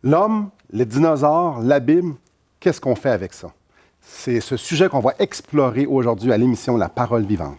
L'homme, les dinosaures, la Bible, qu'est-ce qu'on fait avec ça? C'est ce sujet qu'on va explorer aujourd'hui à l'émission La Parole vivante.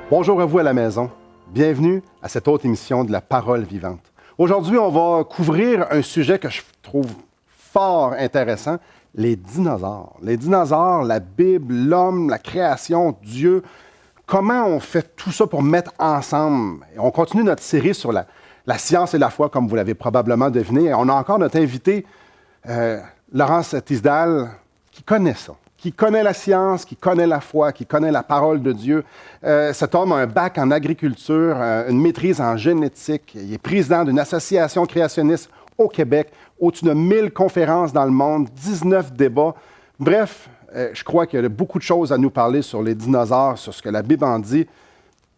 Bonjour à vous à la maison. Bienvenue à cette autre émission de La Parole vivante. Aujourd'hui, on va couvrir un sujet que je trouve fort intéressant, les dinosaures. Les dinosaures, la Bible, l'homme, la création, Dieu. Comment on fait tout ça pour mettre ensemble? Et on continue notre série sur la science et la foi, comme vous l'avez probablement deviné. Et on a encore notre invité, Laurence Tisdale, qui connaît ça, qui connaît la science, qui connaît la foi, qui connaît la parole de Dieu. Cet homme a un bac en agriculture, une maîtrise en génétique. Il est président d'une association créationniste au Québec, au-dessus de 1000 conférences dans le monde, 19 débats. Bref, je crois qu'il y a beaucoup de choses à nous parler sur les dinosaures, sur ce que la Bible en dit.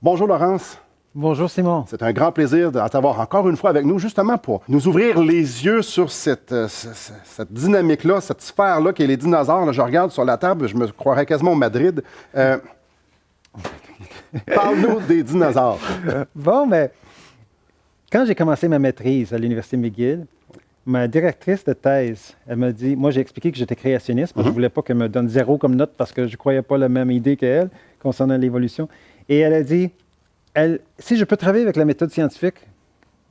Bonjour Laurence. Bonjour Simon. C'est un grand plaisir de t'avoir encore une fois avec nous, justement pour nous ouvrir les yeux sur cette dynamique-là, cette sphère-là qui est les dinosaures. Là, je regarde sur la table, je me croirais quasiment au Madrid. Parle-nous des dinosaures. Quand j'ai commencé ma maîtrise à l'Université McGill, ma directrice de thèse, elle m'a dit, moi j'ai expliqué que j'étais créationniste, mais je ne voulais pas qu'elle me donne 0 comme note parce que je ne croyais pas la même idée qu'elle concernant l'évolution. Et elle a dit, si je peux travailler avec la méthode scientifique,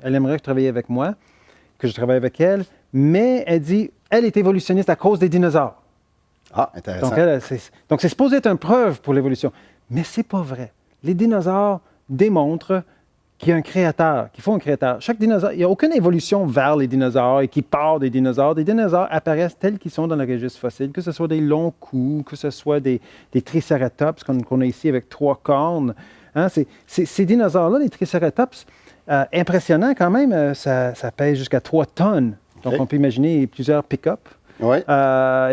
elle aimerait que je travaille avec moi, que je travaille avec elle, mais elle dit, elle est évolutionniste à cause des dinosaures. Ah, intéressant. Donc, c'est supposé être une preuve pour l'évolution. Mais ce n'est pas vrai. Les dinosaures démontrent qu'il y a un créateur, qu'il faut un créateur. Chaque dinosaure, il n'y a aucune évolution vers les dinosaures et qui part des dinosaures. Des dinosaures apparaissent tels qu'ils sont dans le registre fossile, que ce soit des longs coups, que ce soit des triceratops qu'on a ici avec 3 cornes. Hein, ces dinosaures-là, les triceratops, impressionnants quand même, ça pèse jusqu'à 3 tonnes. Donc, on peut imaginer plusieurs pick-up. Oui.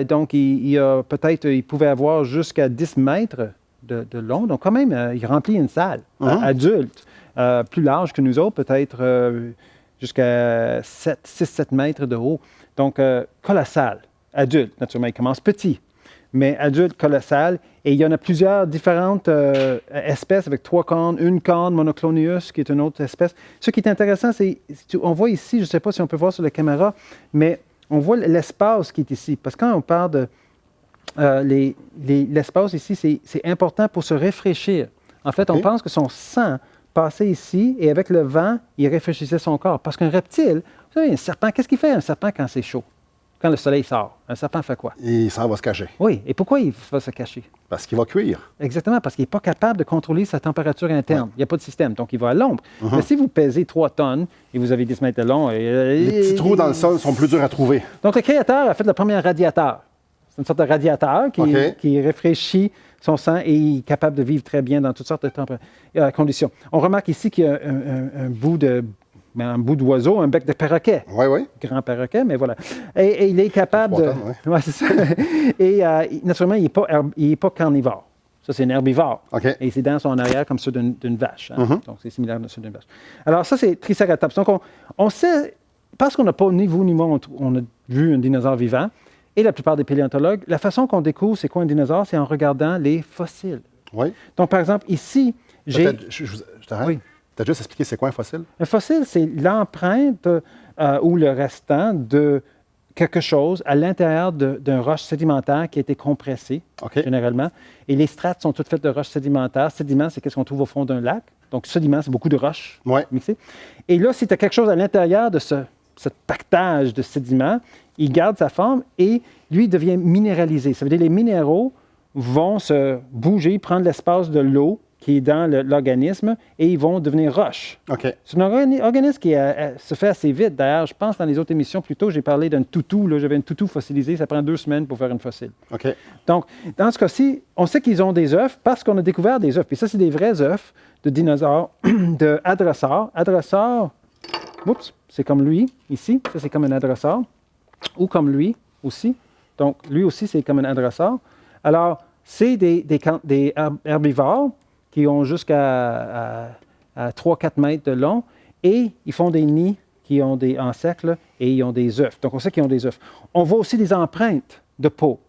Donc, il pouvait avoir jusqu'à 10 mètres de long. Donc, quand même, il remplit une salle adulte, plus large que nous autres, peut-être jusqu'à 6-7 mètres de haut. Donc, colossal, adulte, naturellement. Il commence petit, mais adulte, colossal. Et il y en a plusieurs différentes espèces avec 3 cornes, une corne, Monoclonius, qui est une autre espèce. Ce qui est intéressant, c'est, on voit ici, je ne sais pas si on peut voir sur la caméra, mais on voit l'espace qui est ici. Parce que quand on parle de l'espace ici, c'est important pour se réfléchir. En fait, on pense que son sang passait ici et avec le vent, il réfléchissait son corps. Parce qu'un reptile, vous savez, un serpent, qu'est-ce qu'il fait un serpent quand c'est chaud? Quand le soleil sort, un serpent fait quoi? Il s'en va se cacher. Oui. Et pourquoi il va se cacher? Parce qu'il va cuire. Exactement, parce qu'il n'est pas capable de contrôler sa température interne. Il n'y a pas de système, donc il va à l'ombre. Mais si vous pesez 3 tonnes et vous avez 10 mètres de long... Les petits trous dans le sol sont plus durs à trouver. Donc le créateur a fait le premier radiateur. C'est une sorte de radiateur qui réfléchit son sang et il est capable de vivre très bien dans toutes sortes de conditions. On remarque ici qu'il y a un bout d'oiseau, un bec de perroquet. Oui. Grand perroquet, mais voilà. Et il est capable de... Oui, c'est ça. Et naturellement, il n'est pas carnivore. Ça, c'est un herbivore. Et ses dents sont en arrière comme ceux d'une vache. Hein? Donc, c'est similaire à ceux d'une vache. Alors, ça, c'est Triceratops. Donc, on sait, parce qu'on n'a pas, ni vous ni moi, on a vu un dinosaure vivant, et la plupart des paléontologues, la façon qu'on découvre c'est quoi un dinosaure, c'est en regardant les fossiles. Oui. Donc, par exemple, ici, j'ai... Je t'arrête. Oui. Tu as juste expliqué c'est quoi un fossile? Un fossile, c'est l'empreinte ou le restant de quelque chose à l'intérieur d'un roche sédimentaire qui a été compressée, généralement. Et les strates sont toutes faites de roches sédimentaires. Sédiment, c'est ce qu'on trouve au fond d'un lac. Donc, sédiment, c'est beaucoup de roches mixées. Et là, si tu as quelque chose à l'intérieur de ce pactage de sédiments, il garde sa forme et lui devient minéralisé. Ça veut dire que les minéraux vont se bouger, prendre l'espace de l'eau qui est dans l'organisme, et ils vont devenir roches. C'est un organisme qui se fait assez vite. D'ailleurs, je pense dans les autres émissions, plus tôt, j'ai parlé d'un toutou. J'avais une toutou fossilisée. Ça prend 2 semaines pour faire une fossile. Donc, dans ce cas-ci, on sait qu'ils ont des œufs parce qu'on a découvert des œufs. Puis ça, c'est des vrais œufs de dinosaures, de hadrosaures. Hadrosaures, c'est comme lui, ici. Ça, c'est comme un hadrosaure. Ou comme lui, aussi. Donc, lui aussi, c'est comme un hadrosaure. Alors, c'est des herbivores qui ont jusqu'à 3-4 mètres de long et ils font des nids en cercle et ils ont des œufs. Donc, on sait qu'ils ont des œufs. On voit aussi des empreintes de peau.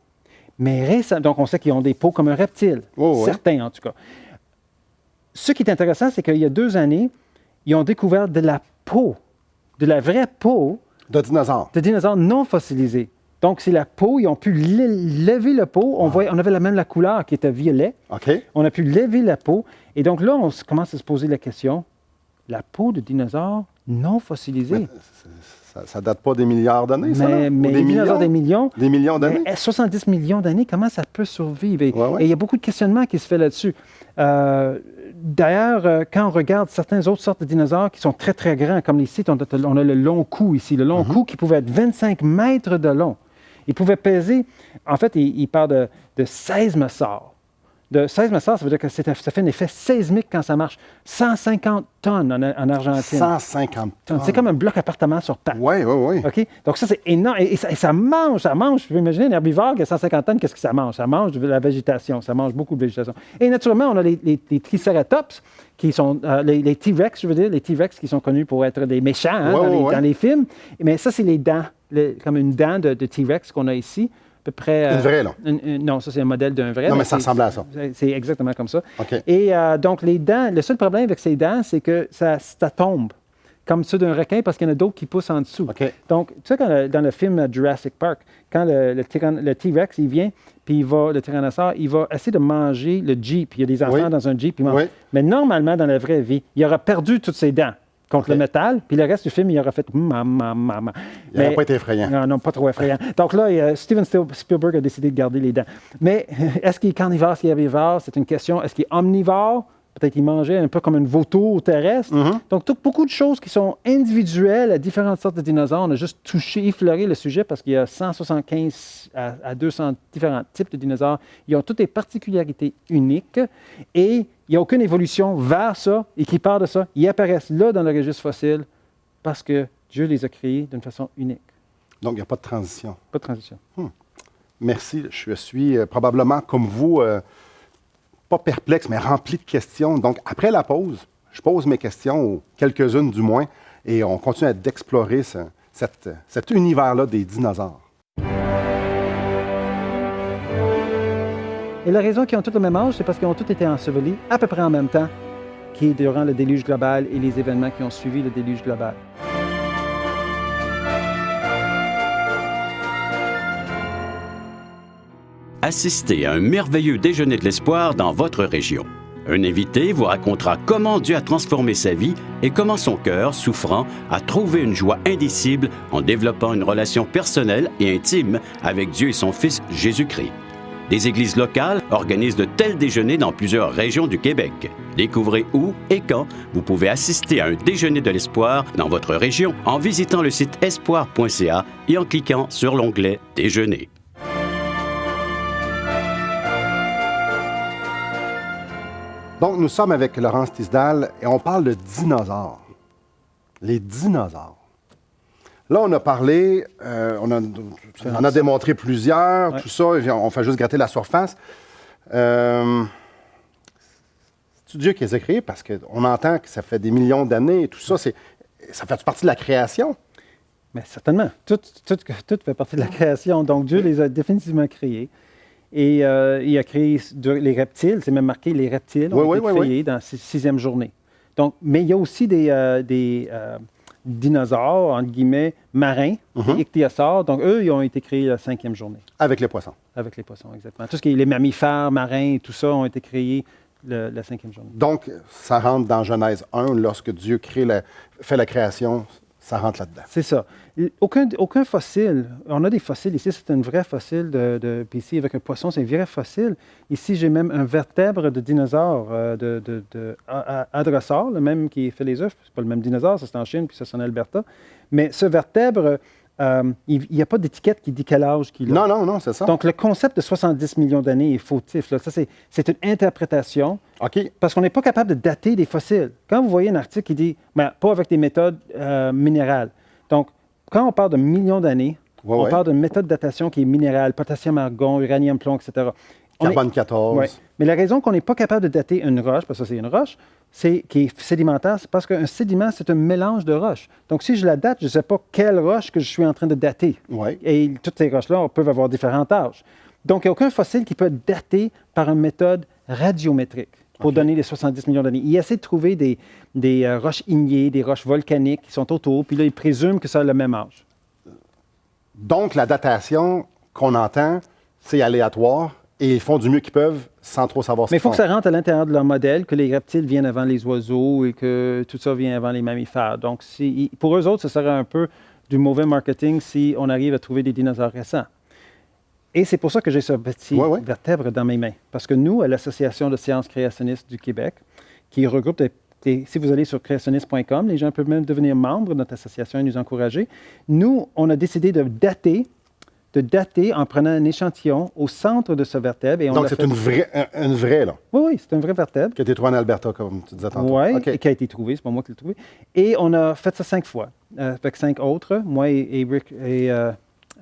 Mais récemment, donc on sait qu'ils ont des peaux comme un reptile. Certains, en tout cas. Ce qui est intéressant, c'est qu'il y a 2 années, ils ont découvert de la peau, de la vraie peau de dinosaures non fossilisés. Donc, c'est la peau, ils ont pu lever la peau. On avait même la couleur qui était violet. On a pu lever la peau. Et donc là, on commence à se poser la question, la peau de dinosaures non fossilisés. Ça date pas des milliards d'années, ça? Mais les dinosaures des millions. Des millions d'années? 70 millions d'années, comment ça peut survivre? Et il y a beaucoup de questionnements qui se font là-dessus. D'ailleurs, quand on regarde certaines autres sortes de dinosaures qui sont très, très grands, comme ici, on a le long cou ici, le long cou qui pouvait être 25 mètres de long. Il pouvait peser, en fait, il parle de 16 messards. De 16 messards, ça veut dire que ça fait un effet sismique quand ça marche. 150 tonnes en Argentine. 150 tonnes. C'est comme un bloc appartement sur pattes. Oui. OK? Donc ça, c'est énorme. Et ça mange. Je peux imaginer un herbivore qui a 150 tonnes, qu'est-ce que ça mange? Ça mange de la végétation. Ça mange beaucoup de végétation. Et naturellement, on a les triceratops, qui sont les T-Rex, je veux dire, les T-Rex qui sont connus pour être des méchants dans les films. Mais ça, c'est les dents, comme une dent de T-Rex qu'on a ici. Peu près, une vraie, là? Non, ça, c'est un modèle d'un vrai. Non, mais ça ressemble à ça. C'est exactement comme ça. OK. Et donc, les dents, le seul problème avec ces dents, c'est que ça tombe, comme ceux d'un requin, parce qu'il y en a d'autres qui poussent en dessous. OK. Donc, tu sais, dans le film Jurassic Park, quand le T-Rex, il vient, puis le tyrannosaure, il va essayer de manger le Jeep. Il y a des enfants dans un Jeep. Mais normalement, dans la vraie vie, il aurait perdu toutes ses dents contre le métal, puis le reste du film, il aurait fait maman. Il n'aurait pas été effrayant. Non, pas trop effrayant. Donc là, Steven Spielberg a décidé de garder les dents. Mais est-ce qu'il est carnivore, est-ce qu'il est herbivore? C'est une question. Est-ce qu'il est omnivore? Peut-être qu'il mangeait un peu comme une vautour terrestre. Donc, beaucoup de choses qui sont individuelles à différentes sortes de dinosaures. On a juste effleuré le sujet parce qu'il y a 175 à 200 différents types de dinosaures. Ils ont toutes des particularités uniques et il n'y a aucune évolution vers ça et qui part de ça. Ils apparaissent là dans le registre fossile parce que Dieu les a créés d'une façon unique. Donc, il n'y a pas de transition. Pas de transition. Merci. Je suis probablement comme vous... pas perplexe, mais rempli de questions. Donc, après la pause, je pose mes questions, ou quelques-unes du moins, et on continue d'explorer cet univers-là des dinosaures. Et la raison qu'ils ont tous le même âge, c'est parce qu'ils ont tous été ensevelis à peu près en même temps, qui est durant le déluge global et les événements qui ont suivi le déluge global. Assistez à un merveilleux déjeuner de l'espoir dans votre région. Un invité vous racontera comment Dieu a transformé sa vie et comment son cœur, souffrant, a trouvé une joie indicible en développant une relation personnelle et intime avec Dieu et son Fils Jésus-Christ. Des églises locales organisent de tels déjeuners dans plusieurs régions du Québec. Découvrez où et quand vous pouvez assister à un déjeuner de l'espoir dans votre région en visitant le site espoir.ca et en cliquant sur l'onglet « Déjeuner ». Donc, nous sommes avec Laurence Tisdale et on parle de dinosaures. Les dinosaures. Là, on a parlé, on a démontré plusieurs, tout ça, on fait juste gratter la surface. C'est Dieu qui les a créés parce qu'on entend que ça fait des millions d'années et tout ça. Ça fait partie de la création? Mais certainement. Tout fait partie de la création. Donc, Dieu les a définitivement créés. Et il a créé les reptiles, c'est même marqué, les reptiles ont été créés dans la 6e journée. Donc, mais il y a aussi des dinosaures, entre guillemets, marins, des ichthyosaures. Donc, eux, ils ont été créés la 5e journée. Avec les poissons. Avec les poissons, exactement. Tout ce qui est les mammifères marins et tout ça ont été créés la 5e journée. Donc, ça rentre dans Genèse 1, lorsque Dieu fait la création, ça rentre là-dedans. C'est ça. Aucun fossile. On a des fossiles ici, c'est un vrai fossile puis ici, avec un poisson, c'est un vrai fossile. Ici, j'ai même un vertèbre de dinosaure, hadrosaure, le même qui fait les œufs. C'est pas le même dinosaure, ça c'est en Chine, puis ça c'est en Alberta. Mais ce vertèbre, il n'y a pas d'étiquette qui dit quel âge qu'il a. Non, c'est ça. Donc, le concept de 70 millions d'années est fautif. Là. Ça, c'est une interprétation. OK. Parce qu'on n'est pas capable de dater des fossiles. Quand vous voyez un article qui dit, pas avec des méthodes minérales. Donc, quand on parle de millions d'années, On parle d'une méthode de datation qui est minérale, potassium, argon, uranium, plomb, etc. Carbone 14. Ouais. Mais la raison qu'on n'est pas capable de dater une roche, parce que c'est une roche, qui est sédimentaire, c'est parce qu'un sédiment, c'est un mélange de roches. Donc, si je la date, je ne sais pas quelle roche que je suis en train de dater. Ouais. Et toutes ces roches-là peuvent avoir différents âges. Donc, il n'y a aucun fossile qui peut être daté par une méthode radiométrique pour donner les 70 millions d'années. Il essaie de trouver des roches ignées, des roches volcaniques qui sont autour, puis là, il présume que ça a le même âge. Donc, la datation qu'on entend, c'est aléatoire et ils font du mieux qu'ils peuvent sans trop savoir ce qu'ils font. Mais il faut que ça rentre à l'intérieur de leur modèle, que les reptiles viennent avant les oiseaux et que tout ça vient avant les mammifères. Donc, pour eux autres, ce serait un peu du mauvais marketing si on arrive à trouver des dinosaures récents. Et c'est pour ça que j'ai ce petit vertèbre dans mes mains. Parce que nous, à l'Association de sciences créationnistes du Québec, qui regroupe si vous allez sur créationniste.com, les gens peuvent même devenir membres de notre association et nous encourager. Nous, on a décidé de dater en prenant un échantillon au centre de ce vertèbre. Et donc, c'est une vraie, là? Oui, c'est un vrai vertèbre. Qui a été trouvé en Alberta, comme tu disais tantôt. Oui, et qui a été trouvé, c'est pas moi qui l'ai trouvé. Et on a fait ça 5 fois, avec 5 autres, moi et Rick et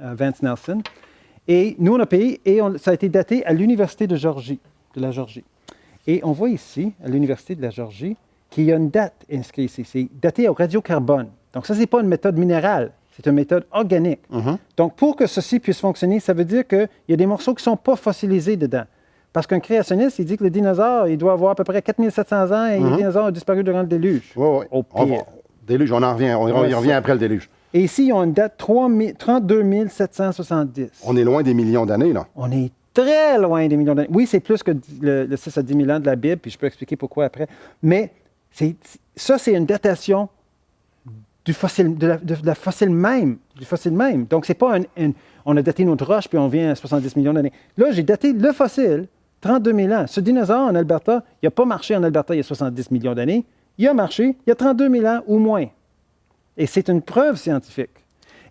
Vance Nelson. Et nous, on a payé, et ça a été daté à l'Université de la Géorgie. Et on voit ici, à l'Université de la Géorgie, qu'il y a une date inscrite ici. C'est daté au radiocarbone. Donc, ça, ce n'est pas une méthode minérale, c'est une méthode organique. Donc, pour que ceci puisse fonctionner, ça veut dire qu'il y a des morceaux qui ne sont pas fossilisés dedans. Parce qu'un créationniste, il dit que le dinosaure, il doit avoir à peu près 4700 ans et le dinosaure a disparu durant le déluge. Oui. Au pire. Déluge, on y revient après le déluge. Et ici, ils ont une date 32 770. On est loin des millions d'années, là. On est très loin des millions d'années. Oui, c'est plus que le 6 à 10 000 ans de la Bible, puis je peux expliquer pourquoi après. Mais ça, c'est une datation du fossile, de la fossile même. Du fossile même. Donc, c'est pas on a daté notre roche, puis on vient à 70 millions d'années. Là, j'ai daté le fossile, 32 000 ans. Ce dinosaure en Alberta, il n'a pas marché en Alberta il y a 70 millions d'années. Il a marché il y a 32 000 ans ou moins. Et c'est une preuve scientifique.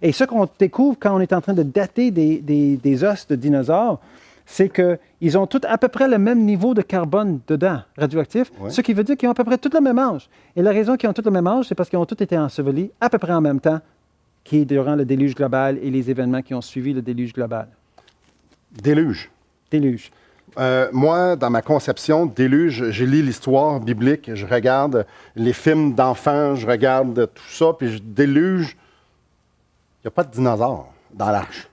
Et ce qu'on découvre quand on est en train de dater des os de dinosaures, c'est qu'ils ont tous à peu près le même niveau de carbone dedans, radioactif, ce qui veut dire qu'ils ont à peu près tout le même âge. Et la raison qu'ils ont tout le même âge, c'est parce qu'ils ont tous été ensevelis à peu près en même temps, qui est durant le déluge global et les événements qui ont suivi le déluge global. Déluge. Déluge. Moi, dans ma conception, déluge, je lis l'histoire biblique, je regarde les films d'enfants, je regarde tout ça, puis déluge, il n'y a pas de dinosaures dans l'arche.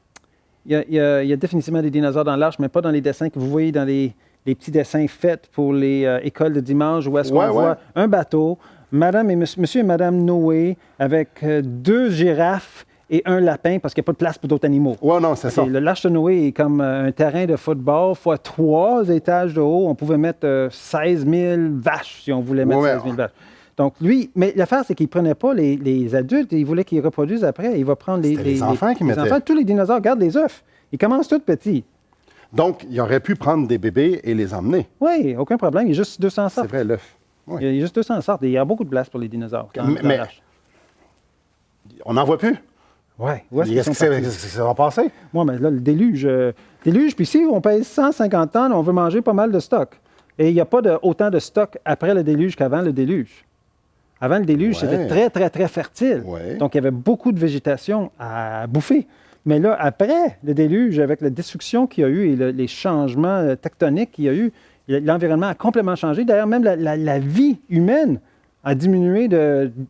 Il y a définitivement des dinosaures dans l'arche, mais pas dans les dessins que vous voyez dans les petits dessins faits pour les écoles de dimanche, où est-ce qu'on voit un bateau, monsieur et Madame Noé, avec 2 girafes et un lapin, parce qu'il n'y a pas de place pour d'autres animaux. Oui, non, c'est ça. L'arche de Noé est comme un terrain de football fois 3 étages de haut. On pouvait mettre 16 000 vaches, si on voulait mettre 16 000 vaches. Donc, lui, mais l'affaire, c'est qu'il ne prenait pas les adultes, il voulait qu'ils reproduisent après. Il va prendre les enfants qui mettaient. Enfants, tous les dinosaures gardent les œufs. Ils commencent tous petits. Donc, il aurait pu prendre des bébés et les emmener. Oui, aucun problème. Il y a juste 200 sortes. C'est vrai, l'œuf. Oui. Il y a juste 200 sortes. Et il y a beaucoup de place pour les dinosaures. Mais on n'en voit plus. Oui. Qu'est-ce que ça va passer? Moi, mais là, le déluge. Puis si on pèse 150 tonnes, on veut manger pas mal de stock. Et il n'y a pas autant de stock après le déluge qu'avant le déluge. Avant le déluge, c'était très, très, très fertile. Ouais. Donc, il y avait beaucoup de végétation à bouffer. Mais là, après le déluge, avec la destruction qu'il y a eu et les changements tectoniques qu'il y a eu, l'environnement a complètement changé. D'ailleurs, même la vie humaine a diminué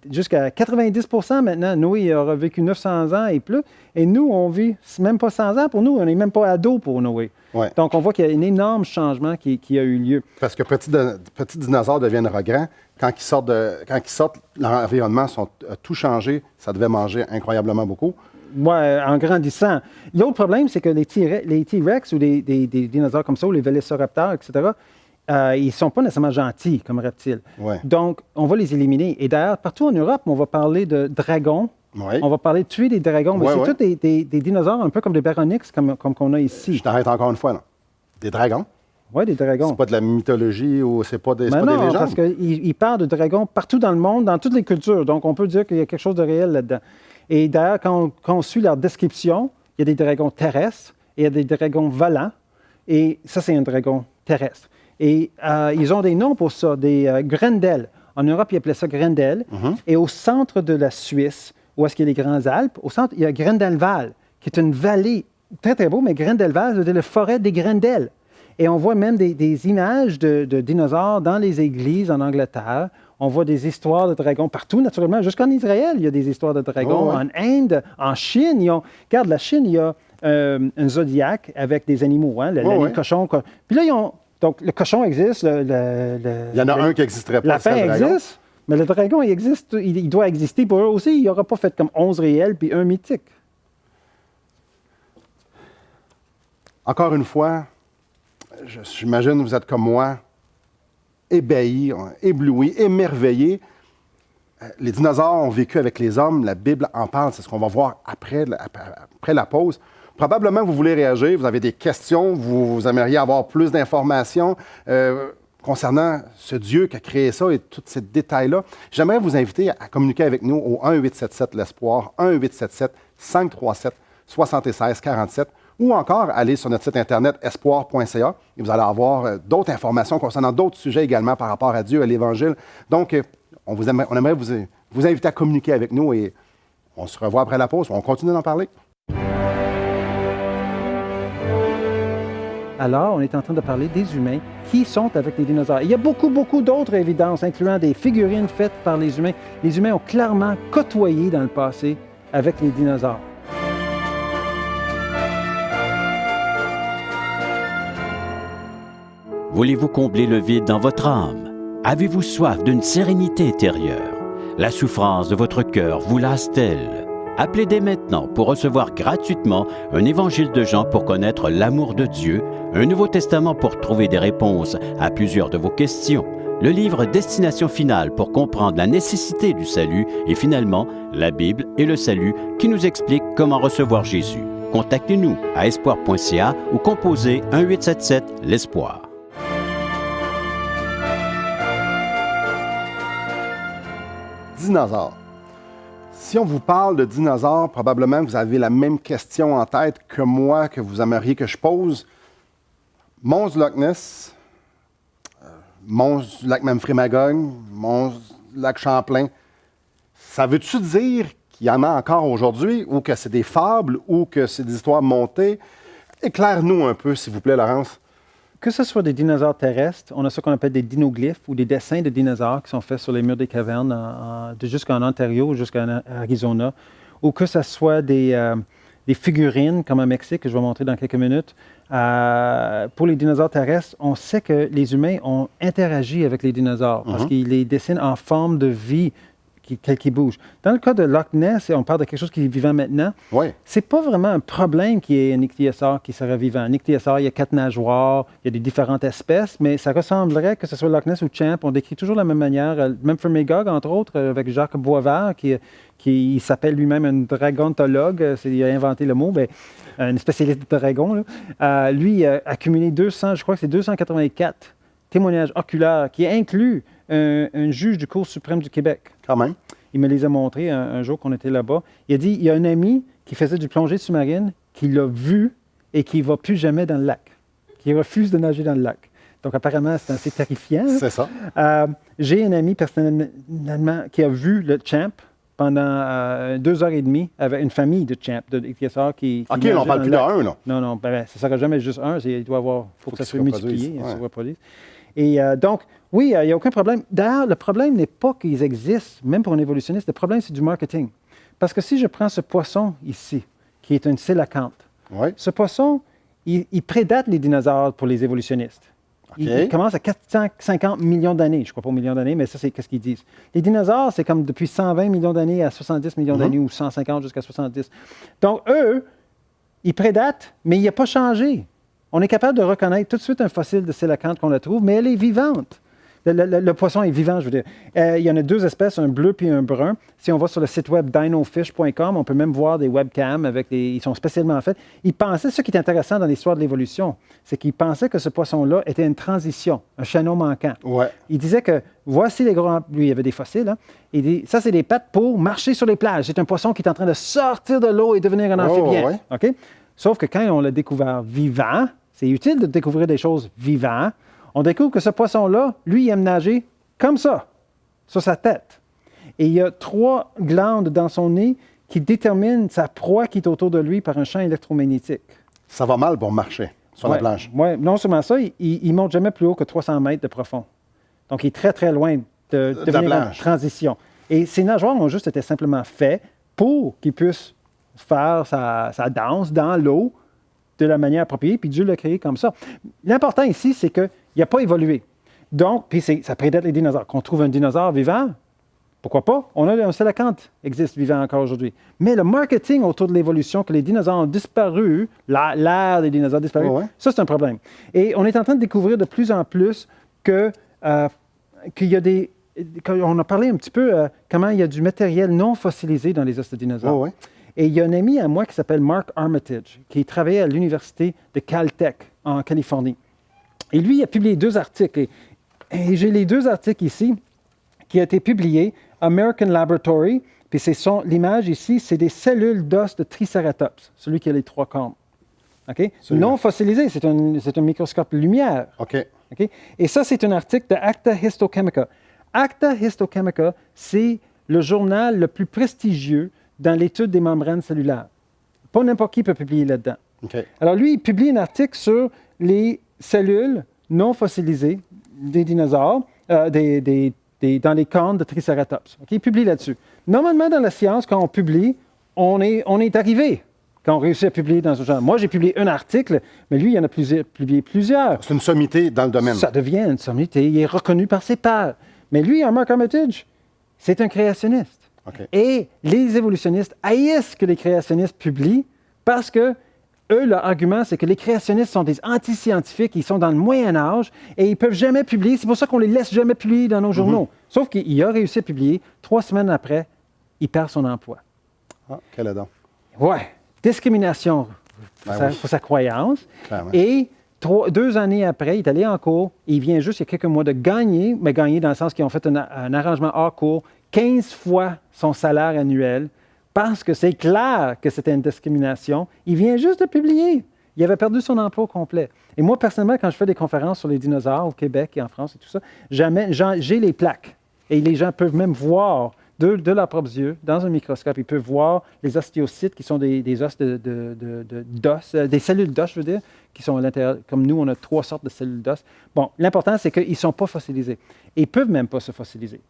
jusqu'à 90 % maintenant. Noé aura vécu 900 ans et plus. Et nous, on vit même pas 100 ans pour nous. On n'est même pas ados pour Noé. Ouais. Donc, on voit qu'il y a un énorme changement qui a eu lieu. Parce que petits dinosaures deviennent grands. Quand ils sortent, l'environnement a tout changé. Ça devait manger incroyablement beaucoup. Oui, en grandissant. L'autre problème, c'est que les T-Rex ou des dinosaures comme ça, ou les vélociraptors, etc., ils ne sont pas nécessairement gentils comme reptiles. Ouais. Donc, on va les éliminer. Et d'ailleurs, partout en Europe, on va parler de dragons. Ouais. On va parler de tuer des dragons. Mais c'est tous des dinosaures un peu comme des Baronix, comme qu'on a ici. Je t'arrête encore une fois, là. Des dragons? Oui, des dragons. C'est pas de la mythologie ou c'est pas des légendes? Non, parce qu'il parle de dragons partout dans le monde, dans toutes les cultures. Donc, on peut dire qu'il y a quelque chose de réel là-dedans. Et d'ailleurs, quand on suit leur description, il y a des dragons terrestres et il y a des dragons volants. Et ça, c'est un dragon terrestre. Et ils ont des noms pour ça, des Grendel. En Europe, ils appelaient ça Grendel. Et au centre de la Suisse, où est-ce qu'il y a les Grandes Alpes, au centre, il y a Grendelwald, qui est une vallée très, très beau, mais Grendel-Val, c'est la forêt des Grendel. Et on voit même des images de dinosaures dans les églises en Angleterre. On voit des histoires de dragons partout, naturellement. Jusqu'en Israël, il y a des histoires de dragons. En Inde, en Chine, regarde, la Chine, il y a un zodiaque avec des animaux, hein, le cochon. Puis là, donc le cochon existe. Il y en a un qui n'existerait pas. Le lapin existe, mais le dragon, il existe. Il doit exister pour eux aussi. Il n'aura pas fait comme 11 réels puis un mythique. Encore une fois, j'imagine que vous êtes comme moi, ébahis, éblouis, émerveillés. Les dinosaures ont vécu avec les hommes, la Bible en parle, c'est ce qu'on va voir après la pause. Probablement que vous voulez réagir, vous avez des questions, vous aimeriez avoir plus d'informations concernant ce Dieu qui a créé ça et tous ces détails-là. J'aimerais vous inviter à communiquer avec nous au 1-877-L'Espoir, 1-877-537-7647 ou encore aller sur notre site internet espoir.ca et vous allez avoir d'autres informations concernant d'autres sujets également par rapport à Dieu, à l'Évangile. Donc, on aimerait vous inviter à communiquer avec nous et on se revoit après la pause. On continue d'en parler. Alors, on est en train de parler des humains qui sont avec les dinosaures. Il y a beaucoup, beaucoup d'autres évidences, incluant des figurines faites par les humains. Les humains ont clairement côtoyé dans le passé avec les dinosaures. Voulez-vous combler le vide dans votre âme? Avez-vous soif d'une sérénité intérieure? La souffrance de votre cœur vous lasse-t-elle? Appelez dès maintenant pour recevoir gratuitement un évangile de Jean pour connaître l'amour de Dieu, un Nouveau Testament pour trouver des réponses à plusieurs de vos questions, le livre Destination finale pour comprendre la nécessité du salut et finalement la Bible et le salut qui nous explique comment recevoir Jésus. Contactez-nous à espoir.ca ou composez 1-877-L'Espoir. Dinosaures. Si on vous parle de dinosaures, probablement vous avez la même question en tête que moi, que vous aimeriez que je pose. Mons Loch Ness, Mons Lac Memphremagog, Mons Lac Champlain, ça veut-tu dire qu'il y en a encore aujourd'hui, ou que c'est des fables, ou que c'est des histoires montées? Éclaire-nous un peu, s'il vous plaît, Laurence. Que ce soit des dinosaures terrestres, on a ce qu'on appelle des dinoglyphes ou des dessins de dinosaures qui sont faits sur les murs des cavernes jusqu'en Ontario, jusqu'en Arizona, ou que ce soit des figurines comme au Mexique, que je vais montrer dans quelques minutes. Pour les dinosaures terrestres, on sait que les humains ont interagi avec les dinosaures parce qu'ils les dessinent en forme de vie qui bouge. Dans le cas de Loch Ness, on parle de quelque chose qui est vivant maintenant. Oui. C'est pas vraiment un problème qu'il y ait un ichthyosaure qui serait vivant. Un ichthyosaure, il y a 4 nageoires, il y a des différentes espèces, mais ça ressemblerait que ce soit Loch Ness ou Champ. On décrit toujours de la même manière. Memphremagog, entre autres, avec Jacques Boisvert, qui s'appelle lui-même un dragontologue. Il a inventé le mot, mais un spécialiste de dragon. Lui a accumulé 284 témoignages oculaires qui incluent un juge du Cour suprême du Québec. Quand même. Il me les a montrés un jour qu'on était là-bas. Il a dit, il y a un ami qui faisait du plongée sous-marine, qui l'a vu et qui ne va plus jamais dans le lac, qui refuse de nager dans le lac. Donc, apparemment, c'est assez terrifiant. C'est ça. J'ai un ami, personnellement, qui a vu le Champ pendant 2h30 avec une famille de Champ, d'ichthyosaures qui OK, on parle plus d'un, là. Non, ça ne sera jamais juste un. Il doit avoir, faut que ça soit multiplié, ouais. se reproduise. Et donc, oui, il n'y a aucun problème. D'ailleurs, le problème n'est pas qu'ils existent, même pour un évolutionniste. Le problème, c'est du marketing. Parce que si je prends ce poisson ici, qui est une coélacanthe, ce poisson, il prédate les dinosaures pour les évolutionnistes. Il commence à 450 millions d'années. Je ne crois pas aux millions d'années, mais ça, c'est ce qu'ils disent. Les dinosaures, c'est comme depuis 120 millions d'années à 70 millions d'années ou 150 jusqu'à 70. Donc, eux, ils prédatent, mais il n'a pas changé. On est capable de reconnaître tout de suite un fossile de coélacanthe qu'on la trouve, mais elle est vivante. Le poisson est vivant, je veux dire. Il y en a 2 espèces, un bleu puis un brun. Si on va sur le site web dinofish.com, on peut même voir des webcams ils sont spécialement faits. Ils pensaient, ce qui est intéressant dans l'histoire de l'évolution, c'est qu'ils pensaient que ce poisson-là était une transition, un chaînon manquant. Ouais. Ils disaient que, voici les grands... Lui, il y avait des fossiles, hein? Il dit, ça, c'est des pattes pour marcher sur les plages. C'est un poisson qui est en train de sortir de l'eau et devenir un amphibien. Ouais. OK? Sauf que quand on l'a découvert vivant, c'est utile de découvrir des choses vivantes. On découvre que ce poisson-là, lui, il aime nager comme ça, sur sa tête. Et il y a 3 glandes dans son nez qui détermine sa proie qui est autour de lui par un champ électromagnétique. Ça va mal pour marcher sur la plage. Oui, non seulement ça, il ne monte jamais plus haut que 300 mètres de profond. Donc, il est très, très loin de venir en transition. Et ces nageoires ont juste été simplement faits pour qu'il puisse faire sa danse dans l'eau de la manière appropriée, puis Dieu l'a créé comme ça. L'important ici, c'est qu'il n'a pas évolué. Donc, puis ça prédate les dinosaures. Qu'on trouve un dinosaure vivant, pourquoi pas? On a un coélacanthe existe vivant encore aujourd'hui. Mais le marketing autour de l'évolution, que les dinosaures ont disparu, l'ère des dinosaures a disparu, ça, c'est un problème. Et on est en train de découvrir de plus en plus qu'il y a des... On a parlé un petit peu comment il y a du matériel non fossilisé dans les os de dinosaures. Et il y a un ami à moi qui s'appelle Mark Armitage, qui travaillait à l'université de Caltech en Californie. Et lui, il a publié 2 articles. Et j'ai les 2 articles ici qui ont été publiés, American Laboratory, puis l'image ici, c'est des cellules d'os de Triceratops, celui qui a les 3 cornes. Okay? Non fossilisé, c'est un microscope lumière. Okay? Et ça, c'est un article de Acta Histochemica. Acta Histochemica, c'est le journal le plus prestigieux dans l'étude des membranes cellulaires. Pas n'importe qui peut publier là-dedans. Alors lui, il publie un article sur les cellules non fossilisées des dinosaures, dans les cornes de Triceratops. Il publie là-dessus. Normalement, dans la science, quand on publie, on est arrivé quand on réussit à publier dans ce genre. Moi, j'ai publié un article, mais lui, il en a publié plusieurs. C'est une sommité dans le domaine. Ça devient une sommité. Il est reconnu par ses pairs. Mais lui, Mark Armitage, c'est un créationniste. Et les évolutionnistes haïssent que les créationnistes publient parce que eux, leur argument, c'est que les créationnistes sont des anti-scientifiques, ils sont dans le Moyen Âge et ils ne peuvent jamais publier. C'est pour ça qu'on ne les laisse jamais publier dans nos journaux. Sauf qu'il a réussi à publier. 3 semaines après, il perd son emploi. Ah, quel adon. Ouais. Discrimination pour sa croyance. Clairement. Et 2 années après, il est allé en cours et il vient juste, il y a quelques mois, de gagner, mais gagner dans le sens qu'ils ont fait un arrangement hors cours, 15 fois son salaire annuel, parce que c'est clair que c'était une discrimination. Il vient juste de publier. Il avait perdu son emploi au complet. Et moi, personnellement, quand je fais des conférences sur les dinosaures au Québec et en France et tout ça, j'ai les plaques. Et les gens peuvent même voir de leurs propres yeux, dans un microscope, ils peuvent voir les ostéocytes, qui sont des os d'os, des cellules d'os, je veux dire, qui sont à l'intérieur. Comme nous, on a 3 sortes de cellules d'os. Bon, l'important, c'est qu'ils ne sont pas fossilisés. Et ils ne peuvent même pas se fossiliser.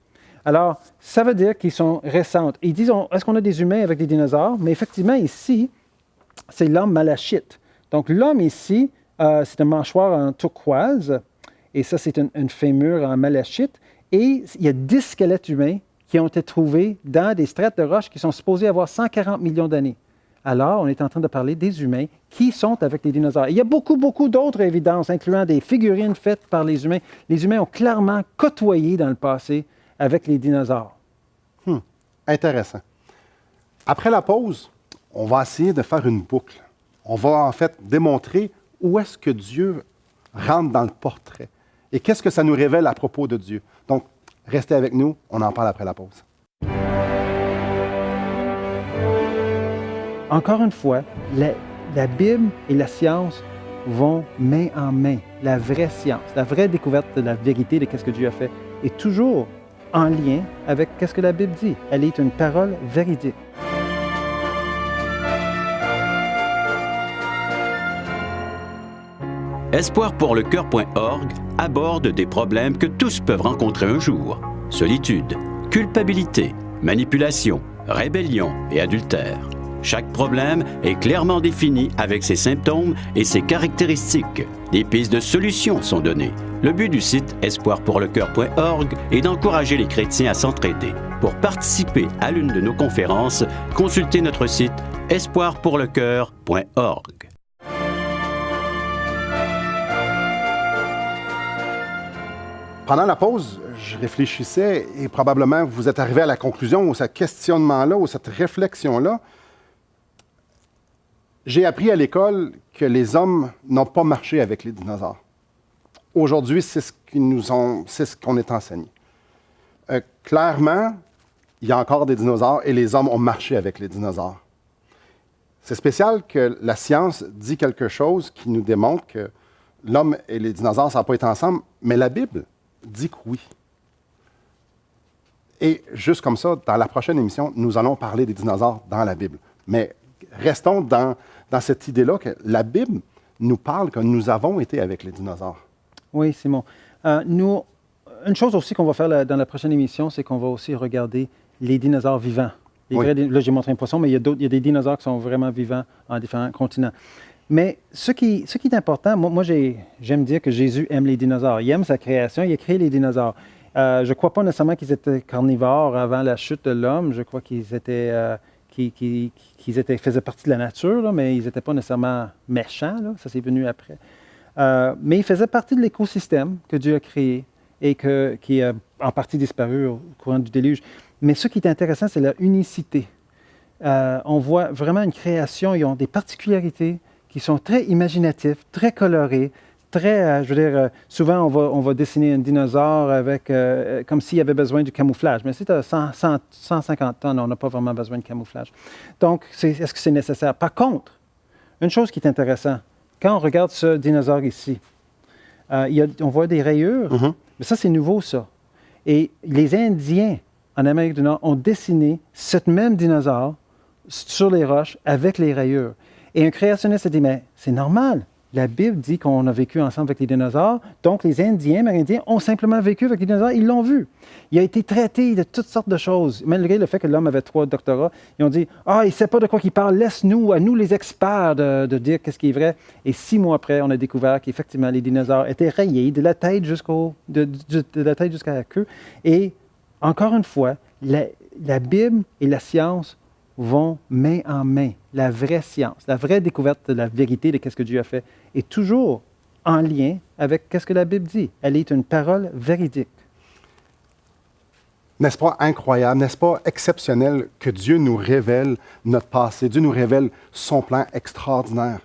Alors, ça veut dire qu'ils sont récentes. Ils disent, est-ce qu'on a des humains avec des dinosaures? Mais effectivement, ici, c'est l'homme malachite. Donc, l'homme ici, c'est un mâchoire en turquoise, et ça, c'est une fémur en malachite. Et il y a 10 squelettes humains qui ont été trouvés dans des strates de roche qui sont supposés avoir 140 millions d'années. Alors, on est en train de parler des humains qui sont avec les dinosaures. Il y a beaucoup, beaucoup d'autres évidences, incluant des figurines faites par les humains. Les humains ont clairement côtoyé dans le passé avec les dinosaures. Intéressant. Après la pause, on va essayer de faire une boucle. On va en fait démontrer où est-ce que Dieu rentre dans le portrait et qu'est-ce que ça nous révèle à propos de Dieu. Donc, restez avec nous, on en parle après la pause. Encore une fois, la Bible et la science vont main en main. La vraie science, la vraie découverte de la vérité de ce que Dieu a fait est toujours en lien avec ce que la Bible dit. Elle est une parole véridique. Espoirpourlecoeur.org aborde des problèmes que tous peuvent rencontrer un jour. Solitude, culpabilité, manipulation, rébellion et adultère. Chaque problème est clairement défini avec ses symptômes et ses caractéristiques. Des pistes de solutions sont données. Le but du site espoirpourlecoeur.org est d'encourager les chrétiens à s'entraider. Pour participer à l'une de nos conférences, consultez notre site espoirpourlecoeur.org. Pendant la pause, je réfléchissais et probablement vous êtes arrivé à la conclusion ou ce questionnement-là ou cette réflexion-là. J'ai appris à l'école que les hommes n'ont pas marché avec les dinosaures. Aujourd'hui, c'est ce qu'on est enseigné. Clairement, il y a encore des dinosaures et les hommes ont marché avec les dinosaures. C'est spécial que la science dit quelque chose qui nous démontre que l'homme et les dinosaures, ça n'a pas été ensemble, mais la Bible dit que oui. Et juste comme ça, dans la prochaine émission, nous allons parler des dinosaures dans la Bible. Mais restons dans cette idée-là que la Bible nous parle que nous avons été avec les dinosaures. Oui, Simon. Une chose aussi qu'on va faire dans la prochaine émission, c'est qu'on va aussi regarder les dinosaures vivants. Là, j'ai montré un poisson, mais il y a des dinosaures qui sont vraiment vivants en différents continents. Mais ce qui est important, moi j'aime dire que Jésus aime les dinosaures. Il aime sa création, il a créé les dinosaures. Je ne crois pas nécessairement qu'ils étaient carnivores avant la chute de l'homme. Je crois qu'ils faisaient partie de la nature, là, mais ils n'étaient pas nécessairement méchants. Là. Ça, c'est venu après. Mais ils faisaient partie de l'écosystème que Dieu a créé et qui a en partie disparu au courant du déluge. Mais ce qui est intéressant, c'est la unicité. On voit vraiment une création, ils ont des particularités qui sont très imaginatifs, très colorés, très, souvent on va dessiner un dinosaure avec, comme s'il avait besoin du camouflage. Mais si tu as 150 tonnes, on n'a pas vraiment besoin de camouflage. Donc, est-ce que c'est nécessaire? Par contre, une chose qui est intéressante, quand on regarde ce dinosaure ici, on voit des rayures, mais ça, c'est nouveau, ça. Et les Indiens, en Amérique du Nord, ont dessiné ce même dinosaure sur les roches avec les rayures. Et un créationniste a dit, mais c'est normal. La Bible dit qu'on a vécu ensemble avec les dinosaures, donc les Indiens, Amérindiens, ont simplement vécu avec les dinosaures, ils l'ont vu. Il a été traité de toutes sortes de choses. Malgré le fait que l'homme avait 3 doctorats, ils ont dit, il ne sait pas de quoi il parle, laisse-nous, à nous les experts, de dire qu'est-ce qui est vrai. Et 6 mois après, on a découvert qu'effectivement, les dinosaures étaient rayés de la tête de la tête jusqu'à la queue. Et encore une fois, la Bible et la science vont main en main. La vraie science, la vraie découverte de la vérité de ce que Dieu a fait est toujours en lien avec ce que la Bible dit. Elle est une parole véridique. N'est-ce pas incroyable, n'est-ce pas exceptionnel que Dieu nous révèle notre passé, Dieu nous révèle son plan extraordinaire.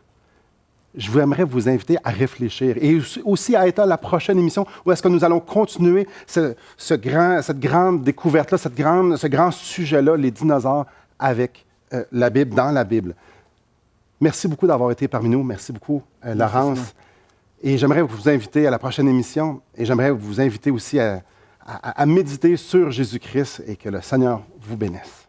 Je voudrais vous inviter à réfléchir et aussi à être à la prochaine émission où est-ce que nous allons continuer cette grande découverte-là, ce grand sujet-là, les dinosaures, avec la Bible, dans la Bible. Merci beaucoup d'avoir été parmi nous. Merci beaucoup, Laurence. Et j'aimerais vous inviter à la prochaine émission et j'aimerais vous inviter aussi à méditer sur Jésus-Christ et que le Seigneur vous bénisse.